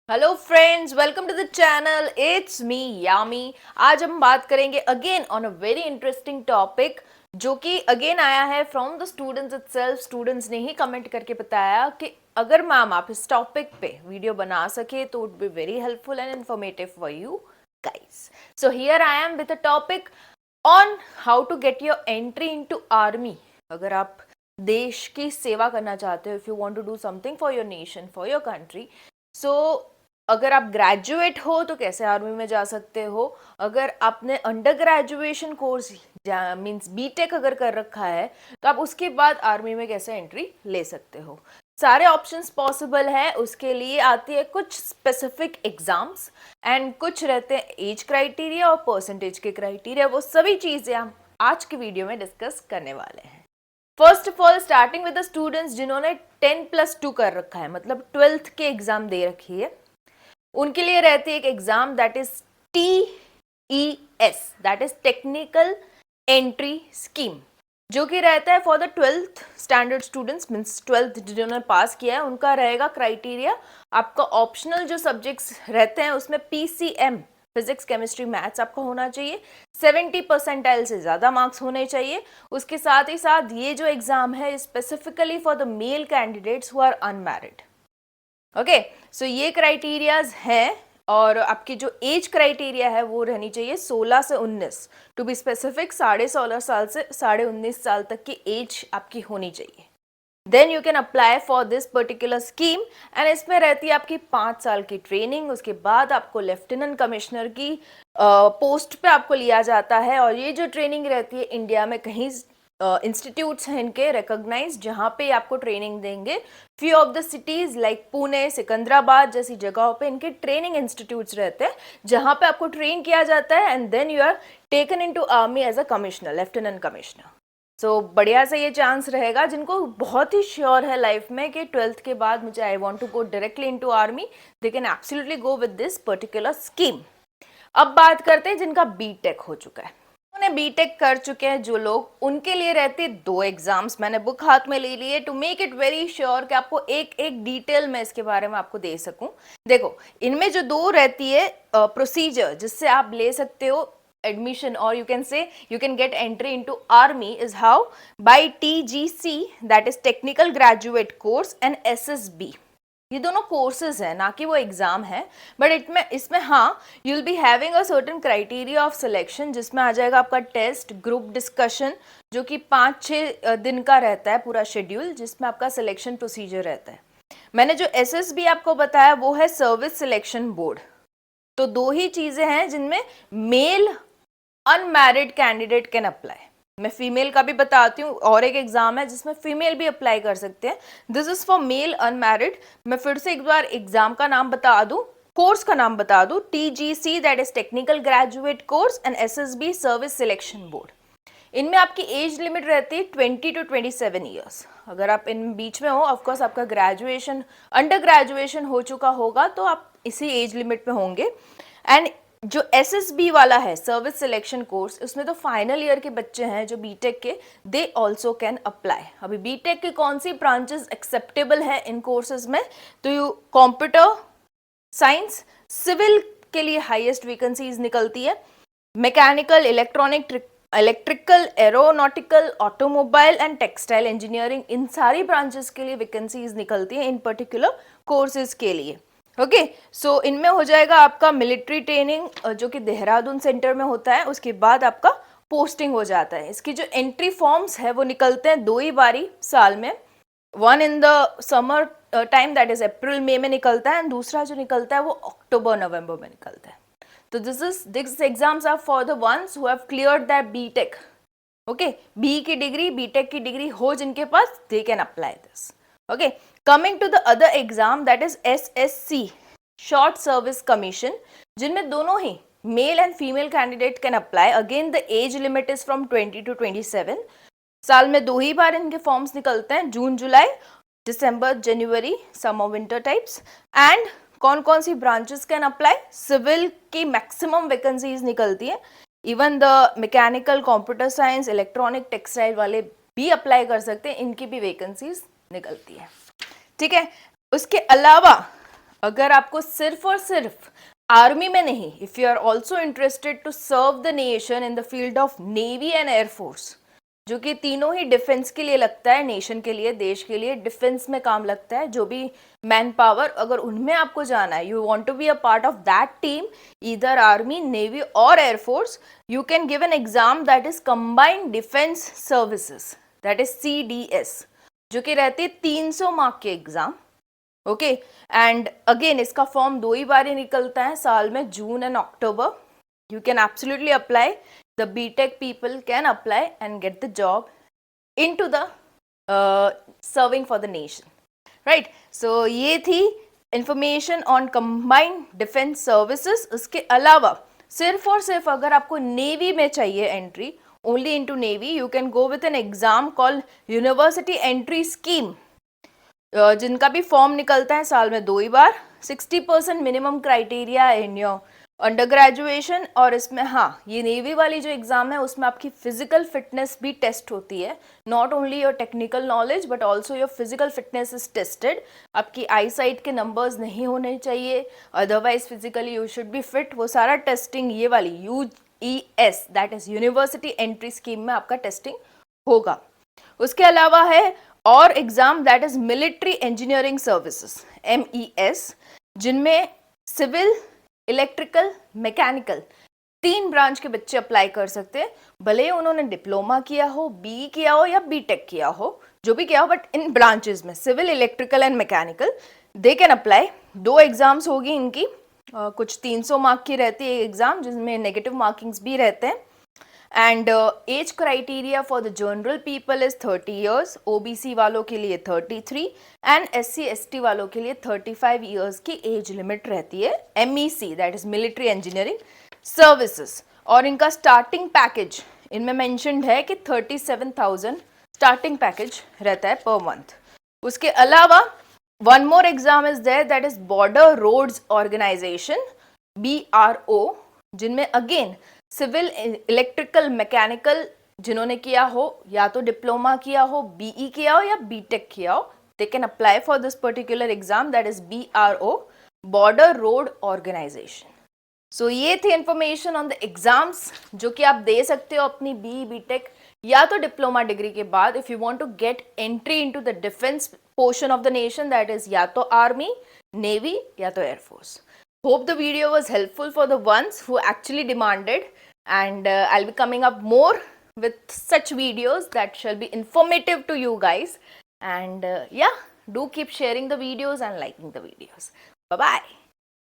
Hello friends, welcome to the channel. It's me Yami. आज हम बात करेंगे again on a very interesting topic जो कि अगेन आया है from the students itself. Students ने ही कमेंट करके बताया कि अगर मैम आप इस टॉपिक पे वीडियो बना सके तो would be very helpful and informative for you guys. So here I am with a topic on how to get your entry into army. अगर आप देश की सेवा करना चाहते हो, if you want to do something for your nation, for your country, so अगर आप ग्रेजुएट हो तो कैसे आर्मी में जा सकते हो। अगर आपने under graduation course means BTech अगर कर रखा है तो आप उसके बाद आर्मी में कैसे एंट्री ले सकते हो। सारे ऑप्शंस पॉसिबल है। उसके लिए आती है कुछ स्पेसिफिक एग्जाम्स एंड कुछ रहते हैं एज क्राइटेरिया और परसेंटेज के क्राइटेरिया। वो सभी चीज़ें हम आज की वीडियो में डिस्कस करने वाले हैं। First of all starting with the students जिन्होंने 10+2 कर रखा है, मतलब 12th के एग्जाम दे रखी है, उनके लिए रहती है एक exam that is TES, that is technical entry scheme, जो कि रहता है for the 12th standard students, means 12th जिन्होंने पास किया है उनका रहेगा क्राइटेरिया। आपका ऑप्शनल जो सब्जेक्ट्स रहते हैं उसमें PCM, फिजिक्स केमिस्ट्री मैथ्स आपको होना चाहिए। 70 परसेंटाइल से ज़्यादा मार्क्स होने चाहिए। उसके साथ ही साथ ये जो एग्ज़ाम है specifically for the male candidates who are unmarried. Okay, so ये क्राइटेरियाज हैं। और आपकी जो एज क्राइटेरिया है वो रहनी चाहिए 16 से 19, टू बी स्पेसिफिक 16.5 साल से 19.5 साल तक की एज आपकी होनी चाहिए। Then you can apply for this particular scheme and इसमें रहती है आपकी 5 साल की ट्रेनिंग। उसके बाद आपको लेफ्टिनेंट कमिश्नर की पोस्ट पे आपको लिया जाता है। और ये जो ट्रेनिंग रहती है इंडिया में कहीं इंस्टीट्यूट्स हैं इनके रिकॉग्नाइज, जहाँ पे आपको ट्रेनिंग देंगे। Few of the cities like Pune, Secunderabad जैसी जगहों पे इनके ट्रेनिंग इंस्टीट्यूट्स रहते हैं जहाँ पे आपको ट्रेन किया जाता है and then you are taken into army as a commissioner, lieutenant commissioner. So बढ़िया से ये चांस रहेगा जिनको बहुत ही श्योर है लाइफ में कि 12th के बाद मुझे I want to go directly into army, they can absolutely go with this particular scheme. अब बात करते हैं जिनका बीटेक हो चुका है। उन्होंने बीटेक कर चुके हैं जो लोग, उनके लिए रहते 2 एग्जाम्स। मैंने बुक हाथ में ले लिए to make it very sure कि आपको एक एक डिटेल में इसके बारे में आपको दे सकूं। देखो, इनमें जो 2 रहती है प्रोसीजर जिससे आप ले सकते हो admission, or you can say you can get entry into army, is how by TGC, that is technical graduate course, and SSB। ये दोनों कोर्सेज हैं, ना कि वो एग्जाम है। बट इसमें हाँ, you will be having a certain criteria of selection, जिसमें आ जाएगा आपका टेस्ट, ग्रुप डिस्कशन, जो कि 5-6 दिन का रहता है पूरा शेड्यूल, जिसमें आपका सिलेक्शन प्रोसीजर रहता है। मैंने जो SSB आपको बताया वो है सर्विस सिलेक्शन बोर्ड। तो 2 ही चीज़ें हैं जिनमें male unmarried candidate can apply. मैं फीमेल का भी बताती हूँ, और एक एग्जाम है जिसमें फीमेल भी अप्लाई कर सकते हैं। This is for male unmarried. मैं फिर से एक बार एग्जाम का नाम बता दूं, कोर्स का नाम बता दूं, TGC, that is technical graduate course, and SSB service selection board. इनमें आपकी एज लिमिट रहती है 20 to 27 ईयर्स। अगर आप इन बीच में हो, ऑफकोर्स आपका ग्रेजुएशन, अंडर ग्रेजुएशन हो चुका होगा तो आप इसी एज लिमिट में होंगे। एंड जो SSB वाला है सर्विस सिलेक्शन कोर्स, उसमें तो फाइनल ईयर के बच्चे हैं जो बीटेक के, दे ऑल्सो कैन अप्लाई। अभी बीटेक की कौन सी ब्रांचेस एक्सेप्टेबल है इन कोर्सेज में, तो यू कंप्यूटर साइंस, सिविल के लिए हाईएस्ट वैकेंसीज निकलती है, mechanical, electrical, aeronautical, automobile and textile engineering, इन सारी ब्रांचेस के लिए वैकेंसीज निकलती हैं इन पर्टिकुलर कोर्सेज के लिए। ओके, सो इनमें हो जाएगा आपका मिलिट्री ट्रेनिंग जो कि देहरादून सेंटर में होता है। उसके बाद आपका पोस्टिंग हो जाता है। इसकी जो एंट्री फॉर्म्स है वो निकलते हैं 2 ही बारी साल में, one in the summer time, that is April मई में निकलता है, एंड दूसरा जो निकलता है वो अक्टूबर नवंबर में निकलता है। तो this exams are for the ones who have cleared that BTech. Okay, B की डिग्री, बीटेक की डिग्री हो जिनके पास, they can apply this. Okay, coming to the other exam that is SSC, short service commission, जिनमें दोनों ही male and female candidate can apply. Again the age limit is from 20 to 27। साल में 2 ही बार इनके फॉर्म्स निकलते हैं, जून जुलाई, दिसंबर जनवरी, समर विंटर टाइप्स। एंड कौन कौन सी ब्रांचेस कैन अप्लाई, सिविल की मैक्सिमम वैकेंसीज निकलती है, even the mechanical, computer science, electronic, textile वाले भी अप्लाई कर सकते हैं, इनकी भी वैकेंसीज निकलती है। ठीक है, उसके अलावा अगर आपको सिर्फ और सिर्फ आर्मी में नहीं, if you are also interested to serve the nation in the field of navy and air force, जो कि तीनों ही डिफेंस के लिए लगता है, नेशन के लिए, देश के लिए डिफेंस में काम लगता है, जो भी मैन पावर, अगर उनमें आपको जाना है, you want to be a part of that team, either army, navy और air force, you can give an exam that is combined defence services, that is CDS, जो कि रहती है 300 मार्क के एग्जाम। ओके, एंड अगेन इसका form 2 ही बार ही निकलता है साल में, June and October. You can absolutely apply, the BTech people can apply and get the job into the serving for the nation, right? So ये थी information on combined defence services. उसके अलावा सिर्फ और सिर्फ अगर आपको नेवी में चाहिए entry, only into navy, you can go with an exam called university entry scheme, जिनका भी फॉर्म निकलता है साल में 2 ही बार। 60% minimum criteria in your under graduation, और इसमें हाँ, ये नेवी वाली जो एग्ज़ाम है उसमें आपकी फिजिकल फिटनेस भी टेस्ट होती है, not only your technical knowledge but also your physical fitness is tested. आपकी आई साइट के नंबर्स नहीं होने चाहिए, otherwise physically you should be fit, वो सारा टेस्टिंग ये वाली UES, that is university entry scheme में आपका टेस्टिंग होगा। उसके अलावा है और exam that is military engineering services, MES, जिनमें सिविल, इलेक्ट्रिकल, मैकेनिकल 3 ब्रांच के बच्चे अप्लाई कर सकते हैं, भले ही उन्होंने डिप्लोमा किया हो, BE किया हो या BTech किया हो, जो भी किया हो, बट इन ब्रांचेस में civil, electrical and mechanical they can apply. 2 exams होगी इनकी, कुछ 300 मार्क की रहती है एग्जाम, जिसमें नेगेटिव मार्किंग्स भी रहते हैं। And age criteria for the general people is 30 years, OBC वालों के लिए 33 एंड SC/ST वालों के लिए 35 ईयर्स की एज लिमिट रहती है। MEC, that is military engineering services, और इनका स्टार्टिंग पैकेज इनमें मेंशन्ड है कि 37,000 स्टार्टिंग पैकेज रहता है पर मंथ। उसके अलावा one more exam is there, that is Border Roads Organisation, BRO, जिनमें अगेन सिविल, इलेक्ट्रिकल, मैकेनिकल जिन्होंने किया हो, या तो डिप्लोमा किया हो, BE किया हो या BTech किया हो, they can apply for this particular exam, that is BRO, border road organisation. So ये थी इंफॉर्मेशन ऑन द एग्जाम्स जो कि आप दे सकते हो अपनी BE, BTech या तो डिप्लोमा डिग्री के बाद, if you want to get entry into the defence portion of the nation, that is या तो आर्मी, नेवी या तो air force. Hope the video was helpful for the ones who actually demanded, and I'll be coming up more with such videos that shall be informative to you guys, and yeah, do keep sharing the videos and liking the videos. Bye bye.